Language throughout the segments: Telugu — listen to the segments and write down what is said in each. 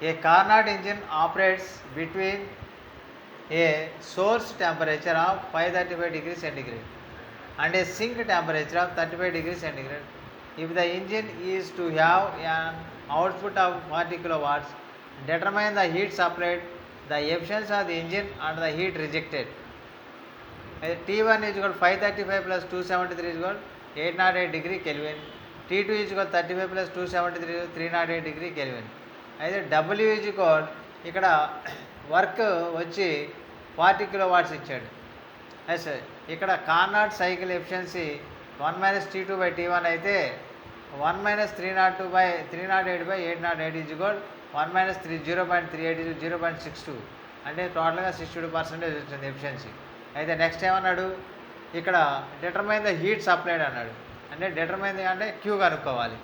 A Carnot engine operates between a source temperature of 535 degrees centigrade and a sink temperature of 35 degrees centigrade. If the engine is to have an output of 40 kilowatts, determine the heat supplied, the efficiency of the engine and the heat rejected. T1 is equal to 535 plus 273 is equal to 808 degree Kelvin. T2 is equal to 35 plus 273 is 308 degree Kelvin. అయితే W is equal ఇక్కడ వర్క్ వచ్చి 40 కిలోవాట్స్ ఇచ్చాడు. ఎస్ ఇక్కడ Carnot cycle efficiency 1 minus T2 by T1 అయితే 1 minus 308/808 is equal 1 minus 0.38 is 0.62 అంటే టోటల్గా 62% వచ్చింది ఎఫిషియన్సీ. అయితే నెక్స్ట్ ఏమన్నాడు ఇక్కడ డిటర్మైన్ ద హీట్ సప్లైడ్ అన్నాడు. అంటే డిటర్మైన్ అంటే క్యూ కనుక్కోవాలి.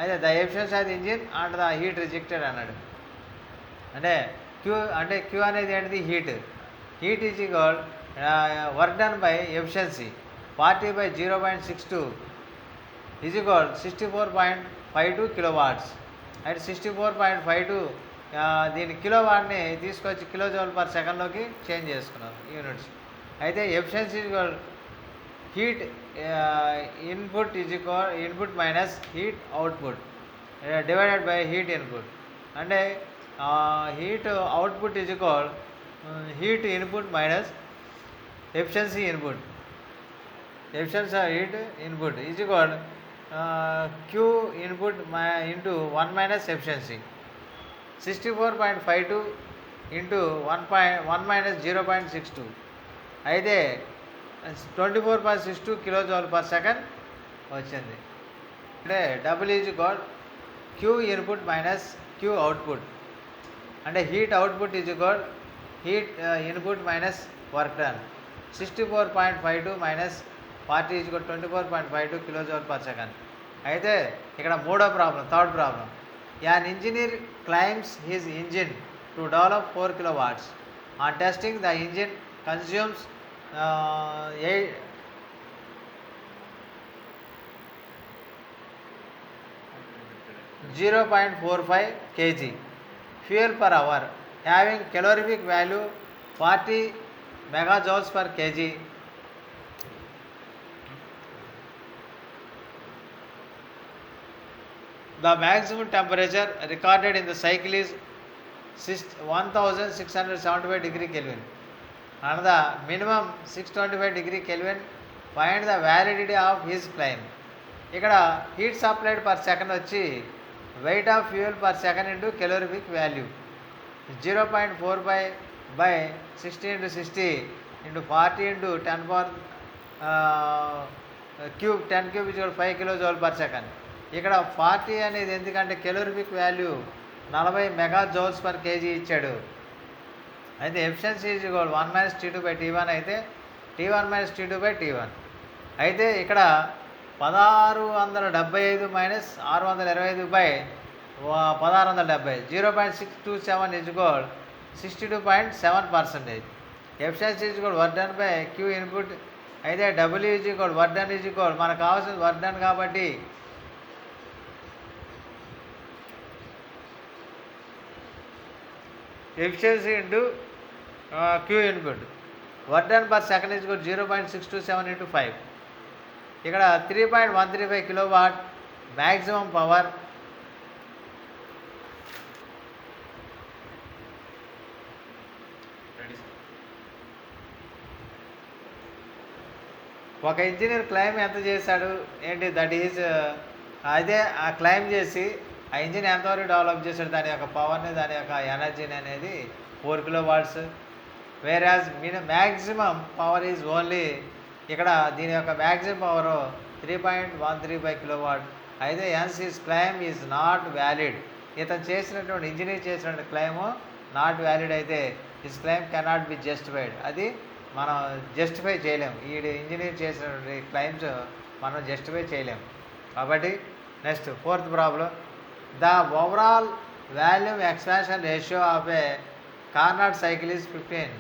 అయితే the efficiency of the engine and the heat rejected అన్నాడు. అంటే క్యూ అనేది ఏంటిది heat. Heat is equal work done by efficiency 40/0.62 is equal 64.52 kilowatts. అయితే 64.52 దీని కిలోవాట్ని తీసుకొచ్చి కిలో జౌల్ పర్ సెకండ్లోకి చేంజ్ చేసుకున్నారు యూనిట్స్. అయితే efficiency is equal heat input is equal input minus heat output divided by heat input. అంటే heat output is equal heat input minus efficiency input. Efficiency heat input is equal Q input into 1 minus efficiency 64.52 into 1 minus 0.62 అయితే 24.62 కిలో జౌల్ పర్ సెకండ్ వచ్చింది. అంటే double is equal Q input minus Q output. అంటే heat output is equal heat input minus work done 64.52 minus 40 is equal 24.52 kilo joule per second. అయితే ఇక్కడ third problem an engineer claims his engine to develop 4 kilowatts. On testing the engine consumes 0.45 kg fuel per hour having calorific value 40 megajoules per kg. The maximum temperature recorded in the cycle is 1675 degree Kelvin and the minimum 625 degree Kelvin. Find the validity of his claim. ఇక్కడ హీట్ సప్లైడ్ పర్ సెకండ్ వచ్చి weight of fuel per second into calorific value 0.45/60 × 60 × 40 × 10 power cube 10 cube is 5 kilo joule per second. ఇక్కడ 40 అనేది ఎందుకంటే calorific value 40 mega joules per KG ఇచ్చాడు. అయితే efficiency is equal 1 minus T2 by T1 అయితే T1 minus T2 by T1. అయితే ఇక్కడ 1675 minus 625/1670 0.627 is equal 62.7%. Efficiency is equal work done by Q input. అయితే W is equal work done is equal మనకు కావాల్సిన వర్క్ డన్ కాబట్టి efficiency into Q input. Work done per second is equal 0.627 × 5. ఇక్కడ 3.135 కిలోవాట్ మ్యాక్సిమం పవర్. ఒక ఇంజనీర్ క్లైమ్ ఎంత చేశాడు ఏంటి దట్ ఈజ్ అదే ఆ క్లైమ్ చేసి ఆ ఇంజిన్ ఎంతవరకు డెవలప్ చేశాడు దాని యొక్క పవర్ని దాని యొక్క ఎనర్జీని అనేది 4 kilowatts. Whereas maximum power is only ఇక్కడ దీని యొక్క మ్యాక్సిమం పవర్ 3.135 kilowatt. అయితే hence his claim is not valid. ఇతను చేసినటువంటి ఇంజనీర్ చేసినటువంటి క్లైము నాట్ వ్యాలిడ్ అయితే his claim cannot be justified. అది మనం జస్టిఫై చేయలేము. ఈ ఇంజనీర్ చేసినటువంటి క్లైమ్స్ మనం జస్టిఫై చేయలేము. కాబట్టి next fourth problem the overall volume expansion ratio of a Carnot cycle is 15.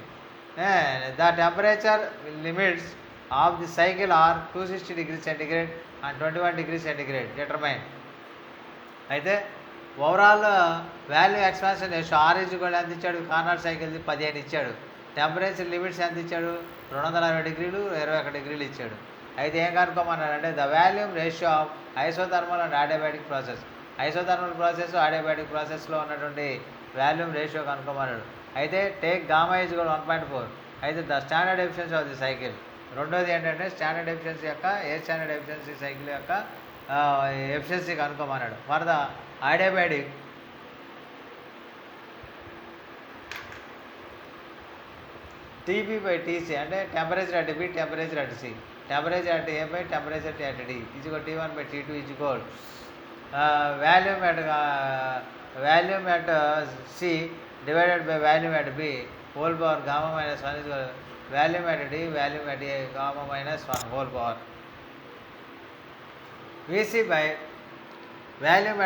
The temperature limits of the cycle are 260 degrees centigrade and 21 degrees centigrade determined. అయితే overall value expansion ratio r is equal ఎంత ఇచ్చాడు, కార్నాట్ సైకిల్ 15 ఇచ్చాడు. టెంపరేచర్ లిమిట్స్ ఎంత ఇచ్చాడు, 260 డిగ్రీలు 21 డిగ్రీలు ఇచ్చాడు. అయితే ఏం కనుక్కోమన్నాడంటే the volume ratio of isothermal and adiabatic process, isothermal process adiabatic ప్రాసెస్లో ఉన్నటువంటి వాల్యూమ్ రేషియో కనుక్కోమన్నాడు. అయితే టేక్ గామా ఈజ్ ఈక్వల్ 1.4. అయితే the standard efficiency of the cycle. రెండోది ఏంటంటే స్టాండర్డ్ ఎఫిషియన్సీ యొక్క స్టాండర్డ్ ఎఫిషియన్సీ సైకిల్ యొక్క ఎఫిషియన్సీ కనుక్కోమన్నాడు. For the adiabatic TB by TC అంటే temperature at B temperature at C, temperature at A by temperature at D is equal T1 by T2 is equal volume at C divided by volume at B whole power gamma minus 1 is equal volume at D volume at A gamma minus 1 whole power. VC by volume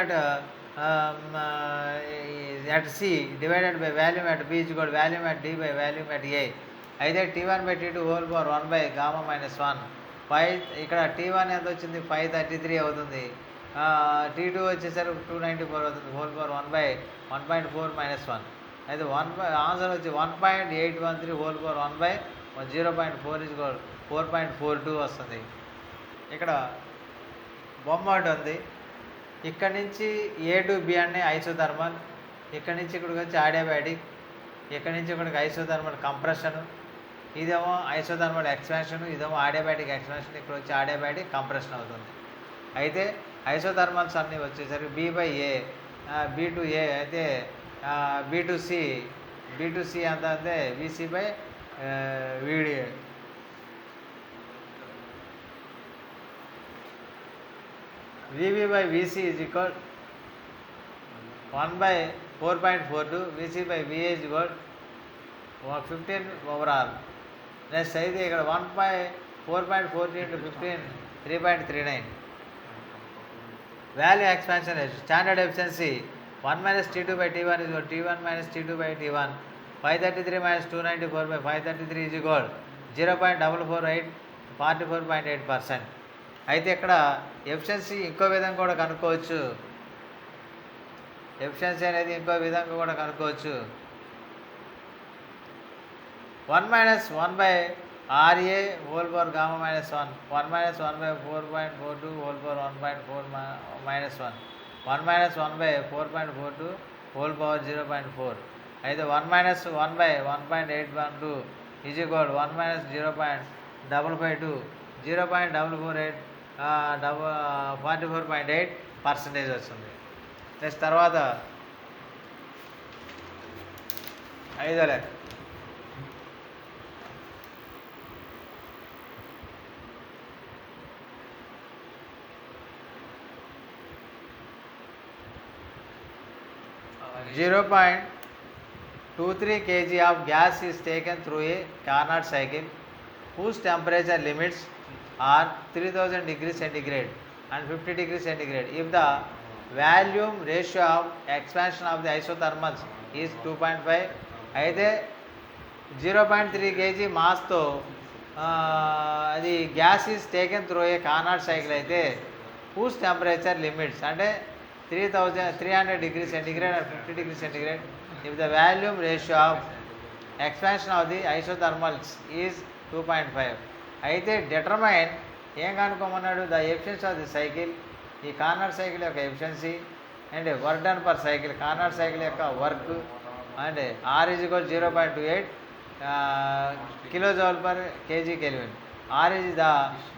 at C divided by volume at B is equal to volume at D by volume at A. అయితే T1 by T2 whole power 1 by gamma minus 1. 5 ఇక్కడ T1 ఎంత వచ్చింది 533 అవుతుంది, T2 వచ్చేసరికి 294 అవుతుంది, హోల్ పవర్ 1 by 1.4 మైనస్ 1. అయితే ఆన్సర్ వచ్చి 1.813 whole power 1 by 0.4 is equal 4.42 వస్తుంది. ఇక్కడ బొమ్మ ఒకటి ఉంది. ఇక్కడ నుంచి ఏ టు బి అనే ఐసోథర్మల్, ఇక్కడ నుంచి ఇక్కడికి వచ్చి అడియాబాటిక్, ఇక్కడ నుంచి ఇక్కడికి ఐసోథర్మల్ కంప్రెషన్, ఇదేమో ఐసోథర్మల్ ఎక్స్పాన్షన్, ఇదేమో అడియాబాటిక్ ఎక్స్పాన్షన్, ఇక్కడ వచ్చి అడియాబాటిక్ కంప్రెషన్ అవుతుంది. అయితే ఐసోథర్మల్స్ అన్నీ వచ్చేసరికి B by A, B to A అయితే బి టు సి ఎంత అంటే VC by VD. VB by VC is equal 1 by 4.42, VC by VA is equal 15 overall. Next అయితే ఇక్కడ 1 by 4.42 into 15 3.39. Value expansion ratio standard efficiency 1 minus T2 by T1 is equal T1 minus T2 by T1. 533 minus 294 by 533 is equal 0.448 44.8%. అయితే ఇక్కడ ఎఫిషియన్సీ ఇంకో విధంగా కూడా కనుక్కోవచ్చు, ఎఫిషియన్సీ అనేది ఇంకో విధంగా కూడా కనుక్కోవచ్చు. 1 minus 1 by RA whole power gamma minus 1, 1 minus 1 by 4.42 whole power 1.4 minus 1, 1 minus 1 by 4.42 whole power 0.4. అయితే 1 minus 1 by 1.812 is equal 1 minus 0.552 0.448 44.8% వస్తుంది. నెక్స్ట్ తర్వాత 5వ లెక్క. .23 kg of gas is taken through a Carnot cycle whose temperature limits are 3000 degrees centigrade and 50 degrees centigrade. If the volume ratio of expansion of the isothermals is 2.5, అయితే 0.3 kg మాస్తో అది gas is taken through a Carnot cycle అయితే హూస్ టెంపరేచర్ లిమిట్స్ అంటే 300 degrees centigrade and 50 degrees centigrade. If the volume ratio of expansion of the isothermals is 2.5, అయితే డిటర్మైన్ ఏం కనుక్కోమన్నాడు the efficiency of the cycle, ఈ కార్నాట్ సైకిల్ యొక్క efficiency and work done per cycle, Carnot cycle యొక్క work and R is equal 0.28 kilojoule per kg kelvin. R is the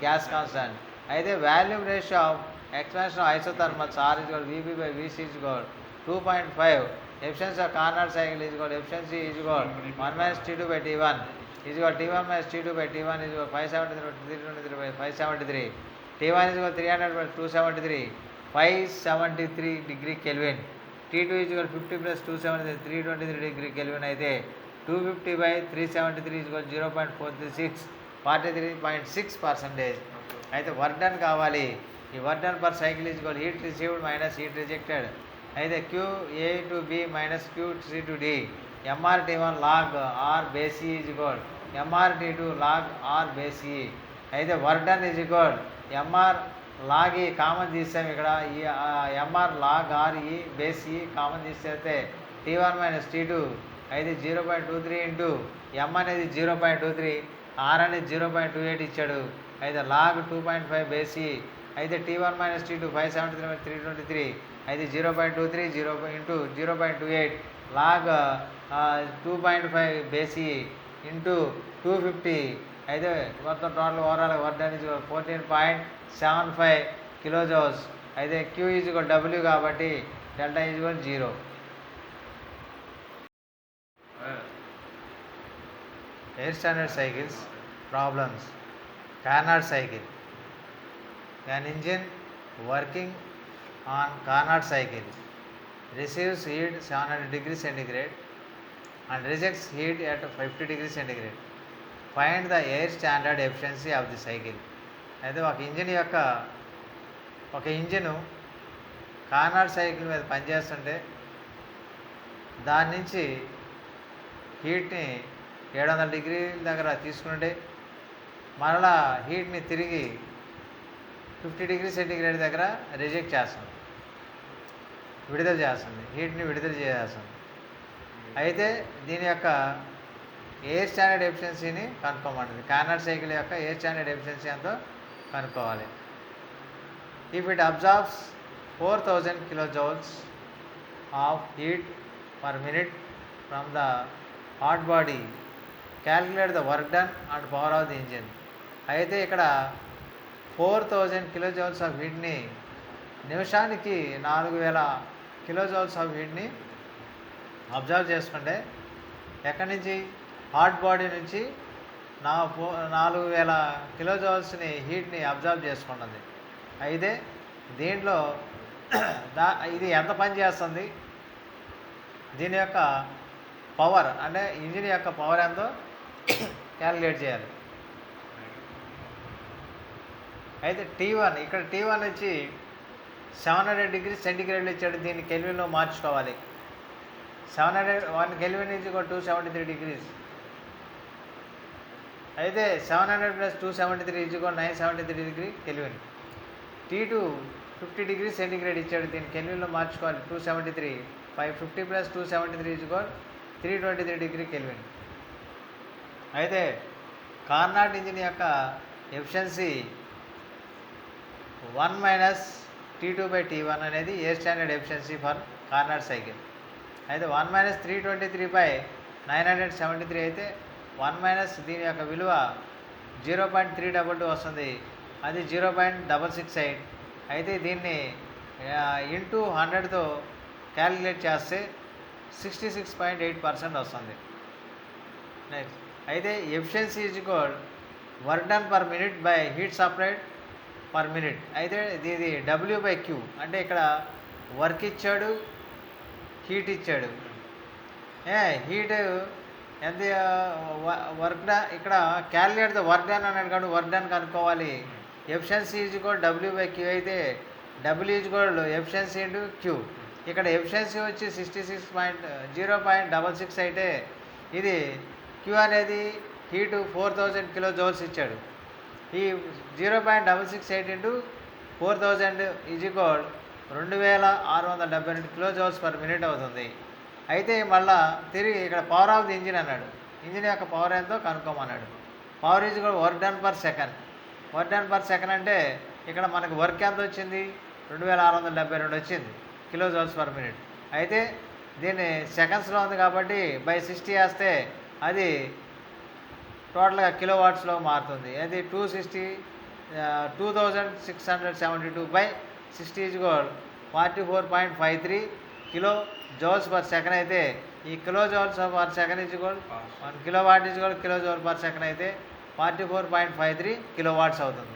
gas constant. అయితే volume ratio of expansion of isothermals R is equal VB by VC is equal 2.5. Efficiency of Carnot cycle is equal efficiency is equal 1 minus T2 by T1 is equal T1 minus T2 by T1 is equal 573 by 573. T1 is equal 300 by 273 573 degree Kelvin. T2 is equal 50 plus 273 323 degree Kelvin. అయితే 250 by 373 is equal 0.436 43.6%. అయితే వర్క్ డన్ కావాలి. ఈ work done per cycle is equal heat received minus heat rejected. అయితే QA to B minus QC to D. MRT1 log R base E is equal MRT2 log R base E. అయితే work done is equal log ఈ కామన్ తీసాం ఇక్కడ ఈ m r log r e base e common తీసేస్తే T1 మైనస్ T2 అయితే 0.23 ఇంటూ ఎం అనేది 0.23 ఆర్ అనేది 0.28 ఇచ్చాడు. అయితే లాగ్ 2.5 బేస్ ఈ అయితే T1 మైనస్ T2 573 323 అయితే 0.23 ఇంటూ 0.28 లాగ్ 2.5 బేస్ ఈ ఇంటూ 250 అయితే మొత్తం total overall work done 14.75 kilojoules. అయితే Q ఈజ్ W కాబట్టి delta is 0. Air standard cycles problems. Carnot cycle. An engine working on Carnot cycle receives heat 700 degrees centigrade and rejects heat at 50 degrees centigrade. Find the air standard efficiency of the cycle. అయితే ఒక ఇంజిన్ కార్నాట్ సైకిల్ మీద పనిచేస్తుంటే దాని నుంచి హీట్ని 700 డిగ్రీల దగ్గర తీసుకుంటే మరలా హీట్ని తిరిగి 50 డిగ్రీ సెంటిగ్రేడ్ దగ్గర రిజెక్ట్ చేస్తుంది, విడుదల చేస్తుంది, హీట్ని విడుదల చేస్తుంది. అయితే దీని యొక్క ఎయిర్ స్టాండర్డ్ ఎఫిషియన్సీని కనుక్కోమంటుంది. కార్నాట్ సైకిల్ యొక్క ఎయిర్ స్టాండర్డ్ ఎఫిషియన్సీ ఎంతో కనుక్కోవాలి. If it absorbs 4000 kilojoules of heat per minute from the hot body, calculate the work done and power of the engine. అయితే ఇక్కడ 4000 kilojoules ఆఫ్ హీట్ని నిమిషానికి 4000 kilojoules ఆఫ్ హీట్ని అబ్జర్వ్ చేసుకుంటే ఎక్కడి నుంచి హాట్ బాడీ నుంచి 4000 kilojoules హీట్ని అబ్జర్వ్ చేసుకుంటుంది. అయితే దీంట్లో ఇది ఎంత పని చేస్తుంది, దీని యొక్క పవర్ అంటే ఇంజిన్ యొక్క పవర్ ఎంతో క్యాలిక్యులేట్ చేయాలి. అయితే T1 ఇక్కడ T1 వచ్చి 700 డిగ్రీ సెంటిగ్రేడ్లు ఇచ్చాడు, దీన్ని కెల్విన్లో మార్చుకోవాలి. 1 కెల్విన్ ఈజ్ 273 degrees. అయితే 700 + 273 is 973 degree kelvin. T2 50 degree centigrade ఇచ్చాడు, దీన్ని కెల్విన్లో మార్చుకోవాలి. 273 50 + 273 ఈజ్ 323 degree కెల్విన్. అయితే కార్నాట్ ఇంజిన్ యొక్క ఎఫిషియన్సీ 1 - T2/T1 అనేది air standard efficiency for Carnot cycle. అయితే 1 - 323/973 అయితే 1 - దీని యొక్క విలువ 0.322 వస్తుంది, అది 0.668. అయితే దీన్ని ఇంటూ 100తో క్యాలిక్యులేట్ చేస్తే 66.8% వస్తుంది. నెక్స్ట్ అయితే efficiency is equal work done per minute by heat supplied per minute. అయితే ఇది W/Q అంటే ఇక్కడ వర్క్ ఇచ్చాడు, హీట్ ఇచ్చాడు. హీట్ ఎంత వర్క్ డన్, ఇక్కడ క్యాలిక్యులేట్ ద వర్క్ డన్ అన్నాడు కాబట్టి వర్క్ డన్ కనుక్కోవాలి. ఎఫిషియన్సీ ఈజ్ ఈక్వల్ W/Q అయితే W is equal efficiency into Q. ఇక్కడ ఎఫిషియన్సీ వచ్చి 0.66 అయితే ఇది Q అనేది హీటు 4000 kilojoules ఇచ్చాడు. ఈ 0.668 into 4000 is equal 2672 kilojoules per minute అవుతుంది. అయితే మళ్ళా తిరిగి ఇక్కడ పవర్ ఆఫ్ ది ఇంజిన్ అన్నాడు, ఇంజిన్ యొక్క పవర్ ఎంతో కనుక్కోమన్నాడు. Power is equal work done per second. Work done per second అంటే ఇక్కడ మనకు వర్క్ ఎంత వచ్చింది, 2672 వచ్చింది kilojoules per minute. అయితే దీన్ని సెకండ్స్లో ఉంది కాబట్టి బై 60 వేస్తే అది టోటల్గా కిలోవాట్స్లో మారుతుంది. అది 2672/60 is equal 44.53 kilojoules per second. అయితే ఈ kilojoules per second is equal 1 kilowatt is equal kilojoule per second అయితే 44.53 kilowatts అవుతుంది.